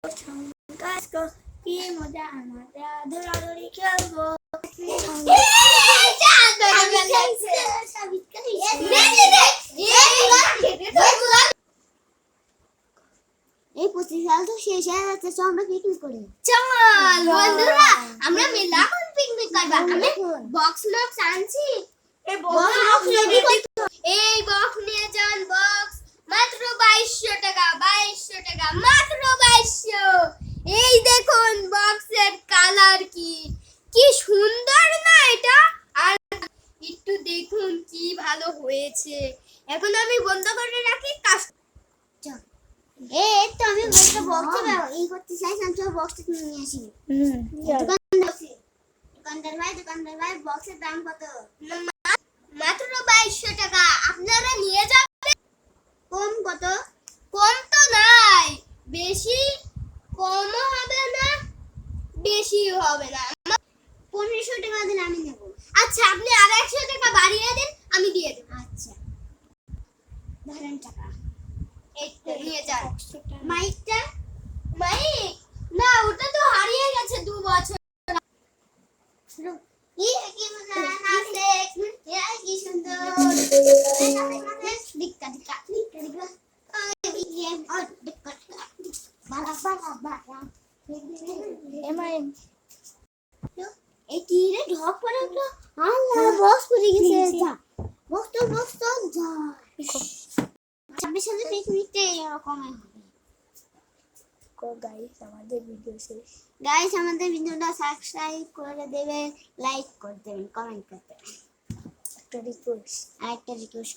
কাজ কি মজা আমরা ধরাধরি খেলবো এই 25 সাল তো শেষ হয়ে যাচ্ছে, চল আমরা পিকনিক করি। চল বন্ধুরা, আমরা মেলা কোন পিকনিক করব। আমি বক্স আনছি। এই বক্স এই বক্স নিয়ে যান। বক্স মাত্র 2200 টাকা, 2200 টাকা, মাত্র 2200। এই দেখুন বক্সের কালার কি সুন্দর না এটা? আর একটু দেখুন কি ভালো হয়েছে। এখন আমি বন্ধ করে রাখি কাজ। তো আমি বলতে বক্সে এই করতে চাইছিলাম, তো বক্সটা নিয়ে আসি। দোকানদার ভাই বক্সের দাম কত? মাত্র 2200 টাকা। আপনারা নিয়ে যাবেন। কম কত? কম তো নাই, বেশি কমও হবে না, বেশিও হবে না। 1500 টাকা দিলে আমি নেব। আচ্ছা, আপনি আর 100 টাকা বাড়িয়ে দেন, আমি দিয়ে দেব। আচ্ছা ধরেন টাকা। এই তো নিয়ে যান। মাইকটা? মাইক না, ওটা তো হারিয়ে গেছে 2 বছর। কি মজা নাচে, কি সুন্দর দিক্কা দিক্কা দিক্কা দিক্কা বালা বালা বালা। এই কি রে ঢপ করে উঠলো? আল্লাহ বক্স পড়ে গেছে। যা বক্স তো যা 26 সালে পিকনিকতে এরকম হবে। গাইস আমাদের ভিডিওটা সাবস্ক্রাইব করে দেবেন, লাইক করে দেবেন, কমেন্ট করতে। একটা রিকোয়েস্ট